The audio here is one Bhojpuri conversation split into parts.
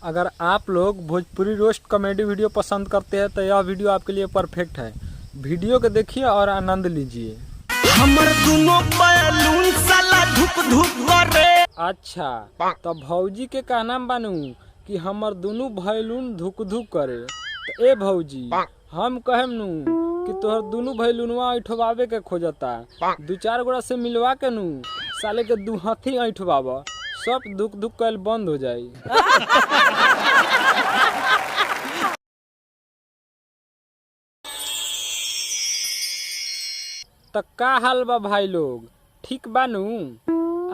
अगर आप लोग भोजपुरी रोस्ट कॉमेडी वीडियो पसंद करते हैं तो यह वीडियो आपके लिए परफेक्ट है। वीडियो को देखिए और आनंद लीजिए। हमर दोनों बैलून साला धुक धुक करे। अच्छा तो भौजी के कहना बानू कि हमर दोनों बैलून धुक धुक करे। तो ए भौजी हम कहेम नू कि तोहर दोनों बैलूनवा ऐठवावे के खोजता, दू चार गोड़ा से मिलवा के नू साले के दू हाथी ऐठवावा, सब धुक धुक कल बंद हो जाई। तो का हाल बा भाई लोग, ठीक बानू?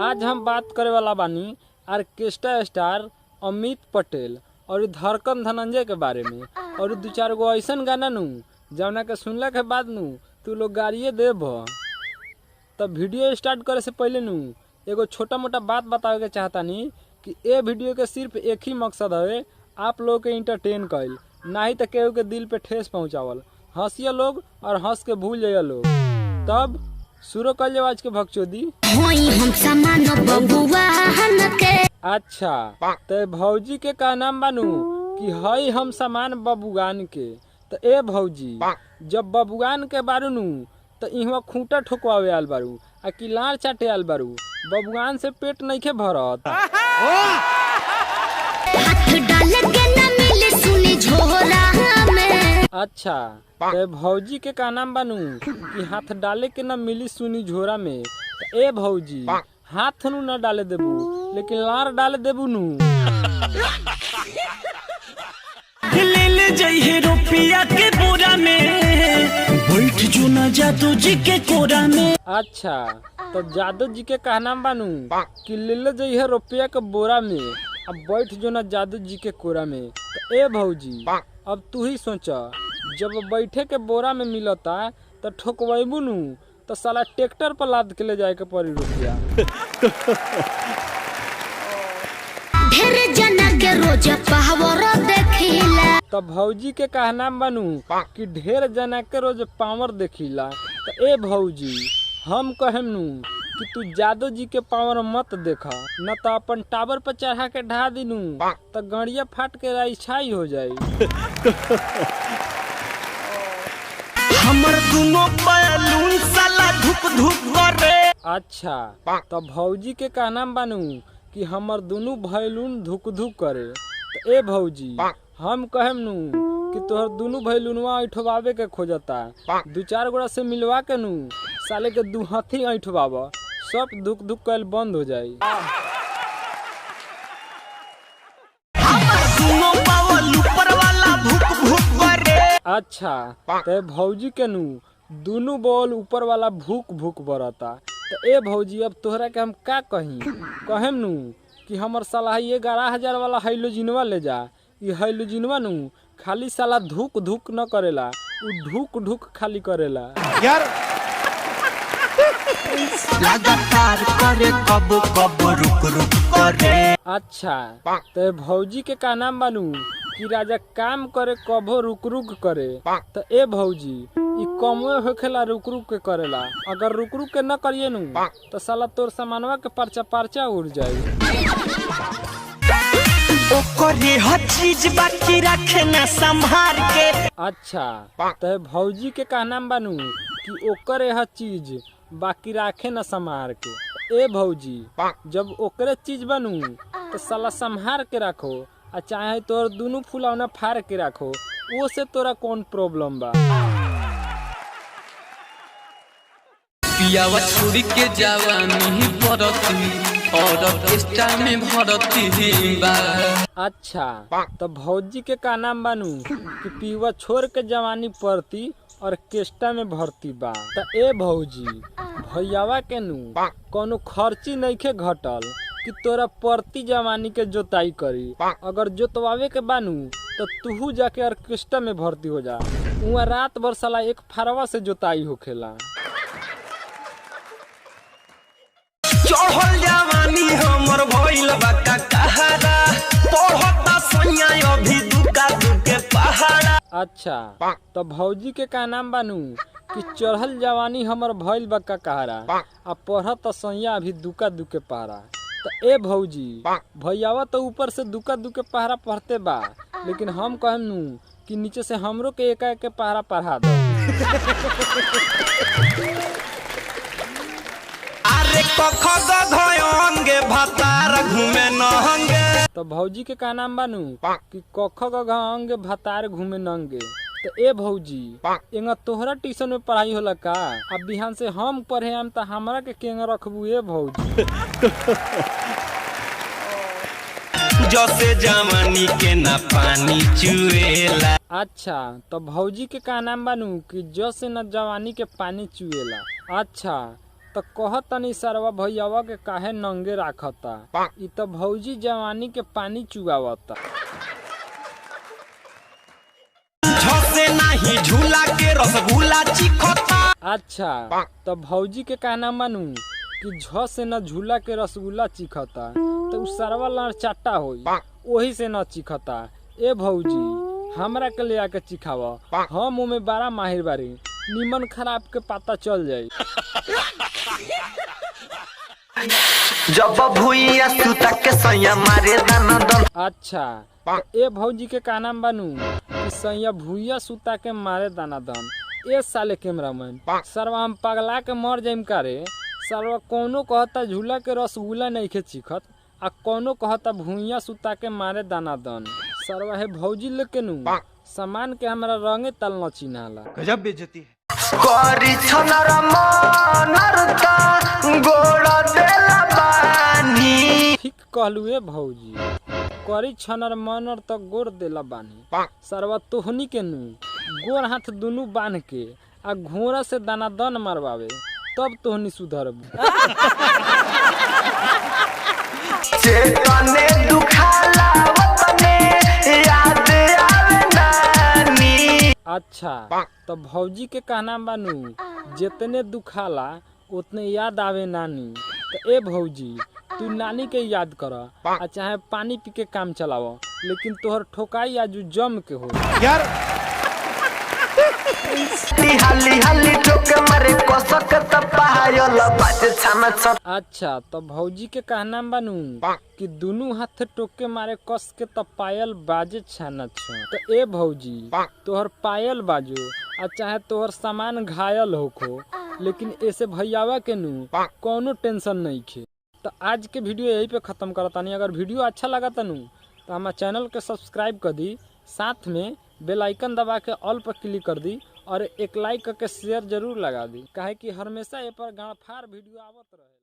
आज हम बात करे वाला बानी ऑर्केस्ट्रा स्टार अमित पटेल और धड़कन धनंजय के बारे में। और दू चार गो ऐसन गाना नू जौना के सुनला के बाद नू तू लोग गाड़िए देब। तब वीडियो स्टार्ट करे से पहले नू एगो छोटा मोटा बात बतावे के चाहतानी कि ए वीडियो के सिर्फ एक ही मकसद है, आप लोग के इंटरटेन कइल, ना ही तो केहू के दिल पे ठेस पहुँचावल। हंसिया लोग और हंस के भूल जाइए लोग। तब शुरू कर आज के भक्चोदी। अच्छा तो भौजी के का नाम बानू कि हई हम सामान बबुआन के। तो ए भौजी जब बबुआन के बारू नू तो इहवा खूंटा ठोकवावे आल बारू आ कि लार चाटे आल बारू, बबुआन से पेट नइखे भरत। अच्छा तो भौजी के का नाम बानू कि हाथ डाले के न मिली सुनी झोरा में। तो ए भौजी हाथ नू न डाले देबू लेकिन लार डाले देबू नू। ले जइहे रुपया के बोरा में, बैठ जो ना जादू जी के कोरा में। अच्छा तो जादू जी के कहना बानू कि ले जइहे रुपया के बोरा में, अब बैठ जो ना जादू जी के कोरा में। तो ए भौजी अब तू ही सोचा, जब बैठे के बोरा में मिलता तो ठोकवेबू नू तो साला ट्रैक्टर पर लाद के ले जाए के पड़ी रुपया। तो भौजी के कहना बानू कि ढेर जना के रोज पावर देखिला। तो ए भौजी हम कहेम नू कि तू जादू जी के पावर मत देखा, न तो अपन टावर पर चढ़ा के ढा दिनू तो गड़िया फाट के राइछाई हो जाई। हमर दोनों बैलून साला धुक धुक करे। अच्छा तो भौजी के कहना बानू कि हमर दोनों बैलून धुक धुक करे। तो ए भौजी हम कहेम नू कि तोहर दोनों बैलूनवा ऐठवावे के खोजता, दू चार गोड़ा से मिलवा के नू साले के दू हाथी ऐठवावा, सब धुक धुक कल बंद हो जाई। अच्छा तो भौजी के नू दोनों बॉल ऊपर वाला भूक भूक बरता। तो ए भौजी अब तोहरा के हम का कहेम नू कि हमर साला 11,000 वाला हाइलोजिनवा ले जा। ये हाइलोजिनवा नू खाली साला धुक धुक न करेला, उ ढुक ढुक खाली करेला यार। लगातार करे कब कब रुक रुक करे। अच्छा तो भौजी के का नाम बानू कि राजा काम करे कबो रुक रुक करे। तो ए भौजी ई कमवे होखेला रुक रुक के करेला, अगर रुक रुक के न करिए नू तो साला तोर सामानवा के पर्चा पर्चा उड़ जाई। ओकरे हर चीज बाकी रखे ना संभाल के। अच्छा तो भौजी के कहना बानू कि ओकरे हर चीज बाकी राखे न संभार के। ए भौजी जब ओकरे चीज बनू तो साला संभार के रखो, आ चाहे तोर दोनों फुलौना फाड़ के रखो, वो से तोरा कौन प्रॉब्लम बा। पियावा छोड़ी के जवानी पड़ती और ऑर्केस्ट्रा में भरती बा। अच्छा तो भौजी के का नाम बानू कि पियुआ छोड़ के जवानी पड़ती ऑर्केस्ट्रा में भर्ती बा। तो ए भौजी भैयावा के नू कोनो खर्ची नइखे घटल कि तोरा परती जवानी के जोताई करी। अगर जोतवावे के बानू तो तू जाके ऑर्केस्ट्रा में भर्ती हो जा, वहाँ रात भर साला एक फारवा से जोताई होखेला। चढ़ल जवानी हमर भइल बा का कहारा, पढ़ता सैया अभी दुका दुके पहाड़ा। अच्छा तो भौजी के का नाम बानू कि चढ़ल जवानी हमर भइल बा का कहारा, आ पढ़त सैया अभी दुका दुके पहाड़ा। तो ए भौजी भैयावा तो ऊपर से दुका दुके पहरा पढ़ते बा, लेकिन हम कहम नू कि नीचे से हमरो के एका एक पहरा पढ़ा दो। अरे कख गंगे भतार घूमे नहंगे। तो भौजी के का नाम बानू कि कख गंगे भतार घूमे नंगे। तो ए भौजी एंगा तोहरा ट्यूशन में पढ़ाई होला का? अब बिहान से हम पढ़े आम त हमरा के केंगा रखबू ए भौजी? जैसे जवानी के ना पानी चुएला। अच्छा तो भौजी के का नाम बानू कि जैसे न जवानी के पानी चुएला। अच्छा तो कहत तनी सरवा भैयावा के काहे नंगे राखता? इ तो भौजी जवानी के पानी चुआवता। झसे नहीं झूला के रसगुल्ला चिखता। अच्छा तो भौजी के का नाम बानू कि झ से न झूला के रसगुल्ला चिखता, तो उ सरवा लड़ चाटा होई वही से न चिखता। ए भौजी हमरा के ले आके चिखावा, हम ओमे बड़ा माहिर बारी, निमन खराब के पता चल जाई। जब भुइया सुता के सैया मारे दाना दन। अच्छा तो ए भौजी के का नाम बानू कि सैया भुइया सुता के मारे दाना दन। ए साले कैमरामैन सरवा हम पगला के मर जाइम का रे? सरवा कोनो कहता झूला के रसगुल्ला नहीं खे चिखत, आ कोनो कहता भुइया सुता के मारे दाना दन। सरवा है भौजी लेके नू सामान के हमरा रंगे तल न चिन्हाला। गजब बेइज्जती है। करी छनर मनरता गोड़ देला बानी। ठीक कहलू ए भौजी, करी छनर मनर तो गोर देला बानी। सरवा तोहनी के नू गोर हाथ दुनू बांध के आ घोड़ा से दाना दन मारवावे, तब तोहनी सुधरबू। चेतने दुखाला वतने याद आवे नानी। अच्छा तो भौजी के कहना बानू जितने दुखाला उतने याद आवे नानी। तो ए भौजी तू नानी के याद कर आ चाहे पानी पी के काम चलाव, लेकिन तोहर ठोकाई आजू जम के हो यार। हाली हाली ठोके मारे कसक त पायल बाजे छाना छ। अच्छा तो भौजी के कहना बानू कि दुनू हाथ टोके मारे कस के त पायल बाजे छाना छ। तो ए भौजी तोहर पायल बाजो आ चाहे तोहर सामान घायल होखो, लेकिन ऐसे भैयावा के नू कोनो टेंशन नहीं खे। तो आज के वीडियो यही पे खत्म करतानी। अगर वीडियो अच्छा लगा तनू तो हमारे चैनल के सब्सक्राइब कर दी, साथ में बेल आइकन दबा के ऑल पर क्लिक कर दी और एक लाइक करके शेयर जरूर लगा दी, काहे कि हमेशा ए पर गाँव फार वीडियो आवत रहे।